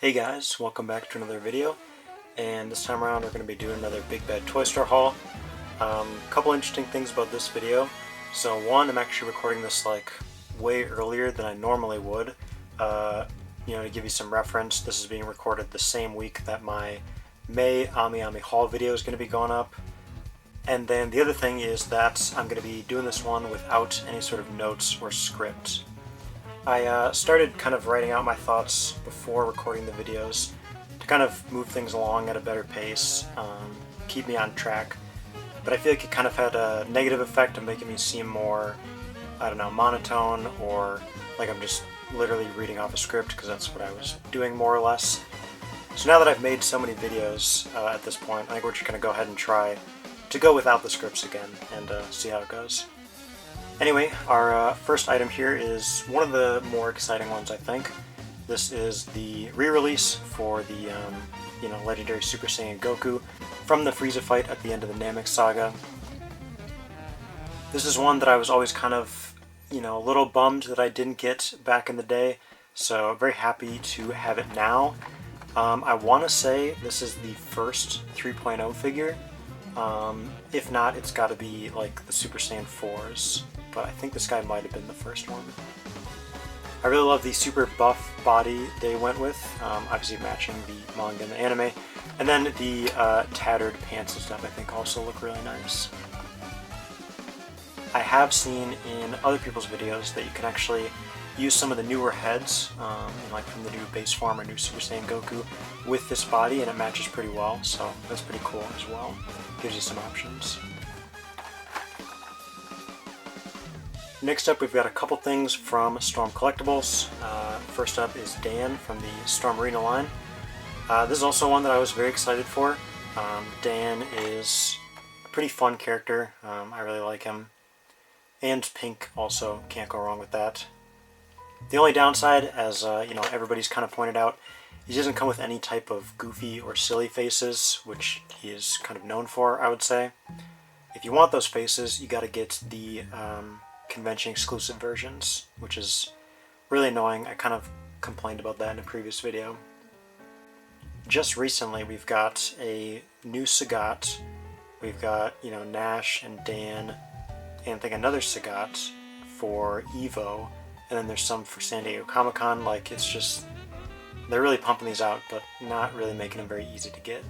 Hey guys, welcome back to another video, and this time around we're going to be doing another Big Bad Toy Store haul. Couple interesting things about this video. So one, I'm actually recording this like way earlier than I normally would. To give you some reference, this is being recorded the same week that my May Ami haul video is going to be going up. And then the other thing is that I'm going to be doing this one without any sort of notes or script. I started kind of writing out my thoughts before recording the videos to kind of move things along at a better pace, keep me on track, but I feel like it kind of had a negative effect of making me seem more, I don't know, monotone, or like I'm just literally reading off a script, because that's what I was doing more or less. So now that I've made so many videos at this point, I think we're just going to go ahead and try to go without the scripts again and see how it goes. Anyway, our first item here is one of the more exciting ones, I think. This is the re-release for the, legendary Super Saiyan Goku from the Frieza fight at the end of the Namek Saga. This is one that I was always kind of, a little bummed that I didn't get back in the day, so very happy to have it now. I want to say this is the first 3.0 figure. If not, it's got to be like the Super Saiyan 4s. But I think this guy might have been the first one. I really love the super buff body they went with, obviously matching the manga and the anime. And then the tattered pants and stuff I think also look really nice. I have seen in other people's videos that you can actually use some of the newer heads, like from the new base form or new Super Saiyan Goku, with this body, and it matches pretty well, so that's pretty cool as well. Gives you some options. Next up, we've got a couple things from Storm Collectibles. First up is Dan from the Storm Arena line. This is also one that I was very excited for. Dan is a pretty fun character. I really like him. And pink also, can't go wrong with that. The only downside, as everybody's kind of pointed out, he doesn't come with any type of goofy or silly faces, which he is kind of known for, I would say. If you want those faces, you gotta get the convention exclusive versions, which is really annoying. I kind of complained about that in a previous video. Just recently we've got a new Sagat. We've got, Nash and Dan, and I think another Sagat for Evo, and then there's some for San Diego Comic-Con. Like, it's just, they're really pumping these out, but not really making them very easy to get.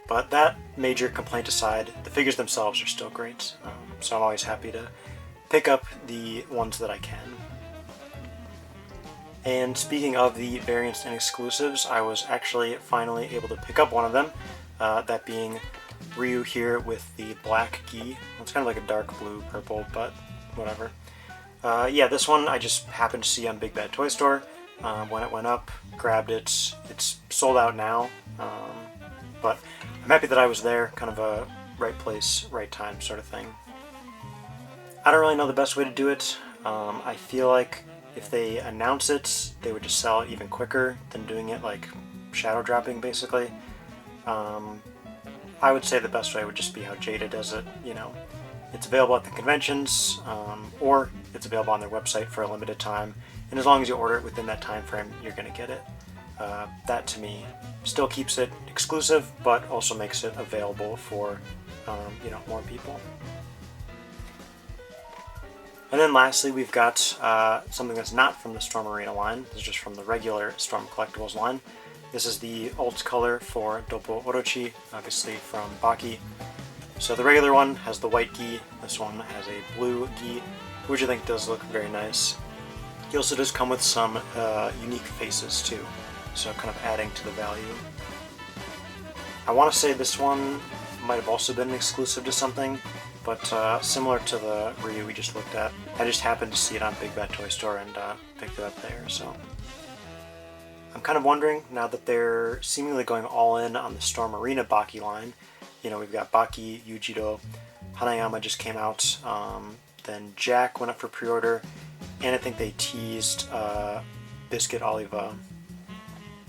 But that major complaint aside, the figures themselves are still great, so I'm always happy to pick up the ones that I can. And speaking of the variants and exclusives, I was actually finally able to pick up one of them, that being Ryu here with the black gi. It's kind of like a dark blue purple, but whatever. This one I just happened to see on Big Bad Toy Store when it went up, grabbed it. It's sold out now, but I'm happy that I was there, kind of a right place, right time sort of thing. I don't really know the best way to do it. I feel like if they announce it, they would just sell it even quicker than doing it like shadow dropping, basically. I would say the best way would just be how Jada does it. It's available at the conventions, or it's available on their website for a limited time, and as long as you order it within that time frame, you're going to get it. That to me still keeps it exclusive, but also makes it available for more people. And then lastly, we've got something that's not from the Storm Arena line. This is just from the regular Storm Collectibles line. This is the alt color for Doppo Orochi, obviously from Baki. So the regular one has the white gi. This one has a blue gi, which I think does look very nice. He also does come with some unique faces too, so kind of adding to the value. I want to say this one might have also been exclusive to something, but similar to the Ryu we just looked at, I just happened to see it on Big Bad Toy Store and picked it up there, so. I'm kind of wondering, now that they're seemingly going all in on the Storm Arena Baki line, we've got Baki, Yujiro, Hanayama just came out, then Jack went up for pre-order, and I think they teased Biscuit Oliva.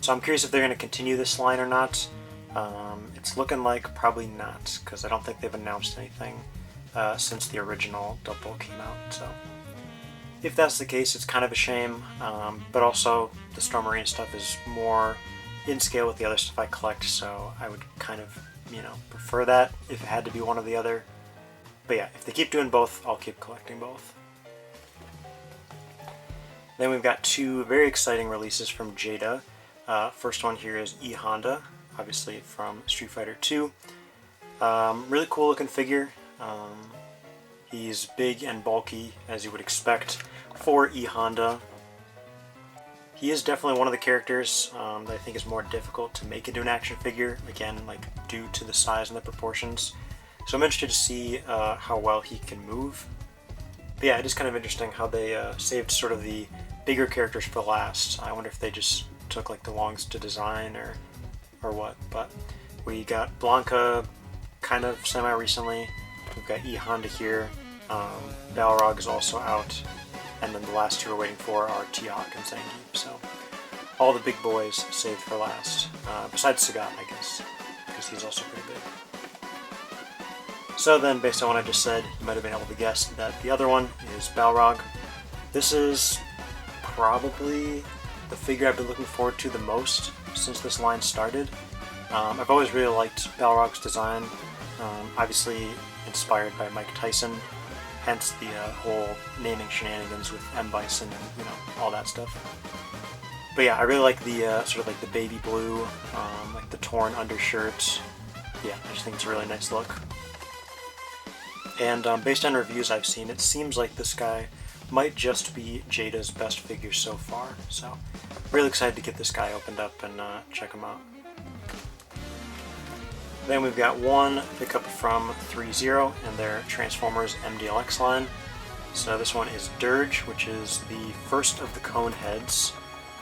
So I'm curious if they're going to continue this line or not. It's looking like probably not, because I don't think they've announced anything since the original Doppo came out. So if that's the case, it's kind of a shame, but also the Storm Marine stuff is more in scale with the other stuff I collect, so I would kind of, prefer that if it had to be one or the other. But yeah, if they keep doing both, I'll keep collecting both. Then we've got two very exciting releases from Jada. First one here is E Honda, obviously from Street Fighter 2. Really cool looking figure. He's big and bulky, as you would expect for E Honda. He is definitely one of the characters that I think is more difficult to make into an action figure, again, like due to the size and the proportions. So I'm interested to see how well he can move. But yeah, it is kind of interesting how they saved sort of the bigger characters for last. I wonder if they just took like the longest to design or what. But we got Blanca kind of semi-recently. We've got E Honda here. Balrog is also out. And then the last two we're waiting for are T-Hawk and Zangief. So all the big boys saved for last. Besides Sagat, I guess, because he's also pretty big. So then, based on what I just said, you might have been able to guess that the other one is Balrog. This is probably the figure I've been looking forward to the most since this line started. I've always really liked Balrog's design, obviously inspired by Mike Tyson, hence the whole naming shenanigans with M. Bison and all that stuff. But yeah, I really like the sort of like the baby blue, like the torn undershirt. Yeah, I just think it's a really nice look. And based on reviews I've seen, it seems like this guy might just be Jada's best figure so far. So really excited to get this guy opened up and check him out. Then we've got one pickup from 3-0 and their Transformers MDLX line. So this one is Dirge, which is the first of the cone heads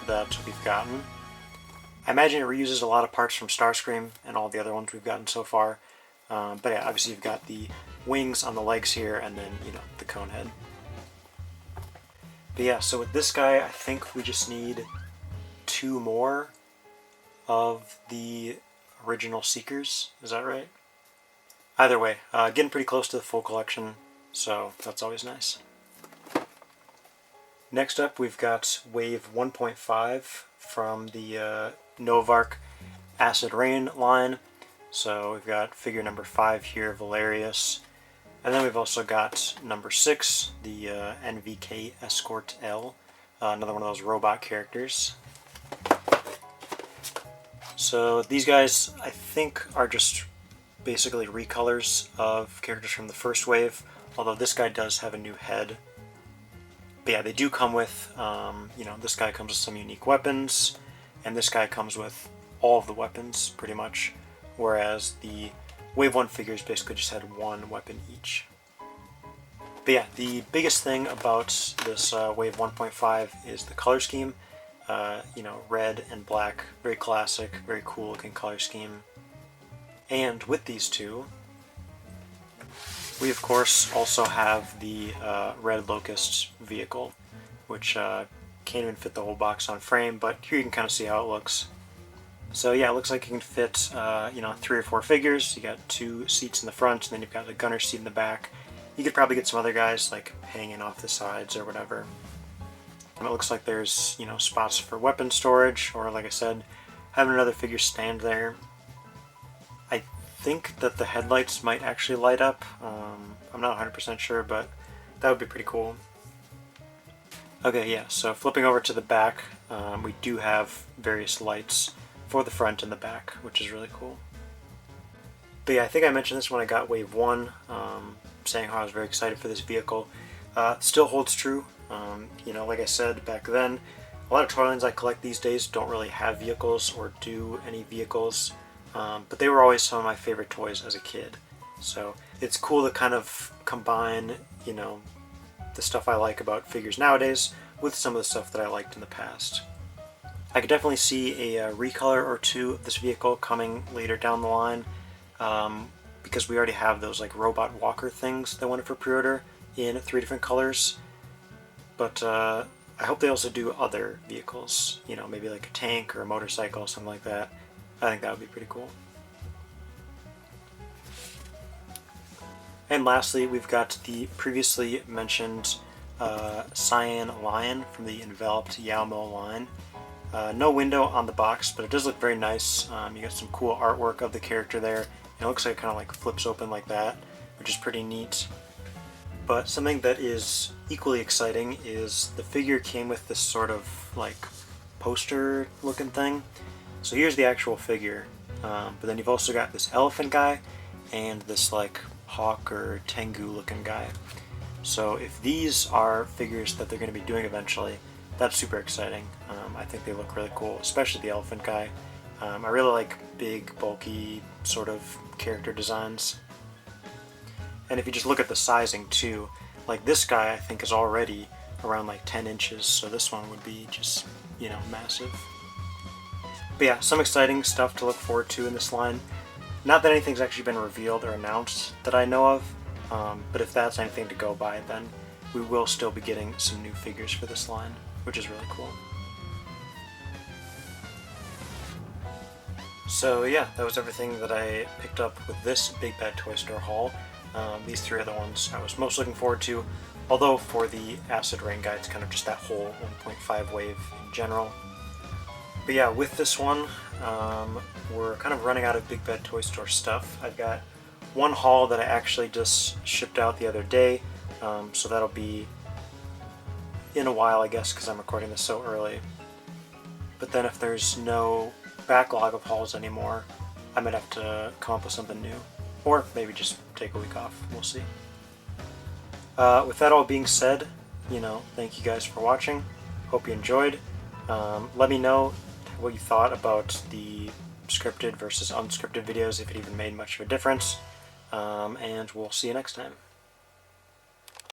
that we've gotten. I imagine it reuses a lot of parts from Starscream and all the other ones we've gotten so far. But yeah, obviously you've got the wings on the legs here and then, the cone head. But yeah, so with this guy, I think we just need two more of the original Seekers. Is that right? Either way, getting pretty close to the full collection, so that's always nice. Next up, we've got Wave 1.5 from the Novark Acid Rain line. So we've got figure number 5 here, Valerius. And then we've also got number 6, the NVK Escort L, another one of those robot characters. So these guys, I think, are just basically recolors of characters from the first wave, although this guy does have a new head. But yeah, they do come with, this guy comes with some unique weapons, and this guy comes with all of the weapons, pretty much, whereas the Wave 1 figures basically just had one weapon each. But yeah, the biggest thing about this Wave 1.5 is the color scheme. Red and black, very classic, very cool looking color scheme. And with these two, we of course also have the Red Locust vehicle, which can't even fit the whole box on frame, but here you can kind of see how it looks. So yeah, it looks like you can fit, 3 or 4 figures. You got 2 seats in the front, and then you've got a gunner seat in the back. You could probably get some other guys, like, hanging off the sides or whatever. And it looks like there's, spots for weapon storage, or like I said, having another figure stand there. I think that the headlights might actually light up. I'm not 100% sure, but that would be pretty cool. Okay, yeah, so flipping over to the back, we do have various lights for the front and the back, which is really cool. But yeah, I think I mentioned this when I got Wave 1, saying how I was very excited for this vehicle. Still holds true. Like I said back then, a lot of toy lines I collect these days don't really have vehicles or do any vehicles, but they were always some of my favorite toys as a kid. So it's cool to kind of combine, the stuff I like about figures nowadays with some of the stuff that I liked in the past. I could definitely see a recolor or two of this vehicle coming later down the line, because we already have those like robot walker things that went for pre-order in 3 different colors. But I hope they also do other vehicles, maybe like a tank or a motorcycle, something like that. I think that would be pretty cool. And lastly, we've got the previously mentioned cyan lion from the enveloped Yaomo line. No window on the box, but it does look very nice. You got some cool artwork of the character there, and it looks like it kind of like flips open like that, which is pretty neat. But something that is equally exciting is the figure came with this sort of like poster looking thing. So here's the actual figure, but then you've also got this elephant guy and this like hawk or tengu looking guy. So if these are figures that they're going to be doing eventually, that's super exciting. I think they look really cool, especially the elephant guy. I really like big, bulky sort of character designs. And if you just look at the sizing too, like this guy I think is already around like 10 inches, so this one would be just, you know, massive. But yeah, some exciting stuff to look forward to in this line. Not that anything's actually been revealed or announced that I know of, but if that's anything to go by, then we will still be getting some new figures for this line, which is really cool. So yeah, that was everything that I picked up with this Big Bad Toy Store haul. These three are the ones I was most looking forward to, although for the Acid Rain guy, it's kind of just that whole 1.5 wave in general. But yeah, with this one, we're kind of running out of Big Bad Toy Store stuff. I've got one haul that I actually just shipped out the other day, so that'll be in a while, I guess, because I'm recording this so early. But then if there's no backlog of hauls anymore, I might have to come up with something new. Or maybe just take a week off, we'll see. With that all being said, you know, thank you guys for watching. Hope you enjoyed. Let me know what you thought about the scripted versus unscripted videos, if it even made much of a difference. And we'll see you next time.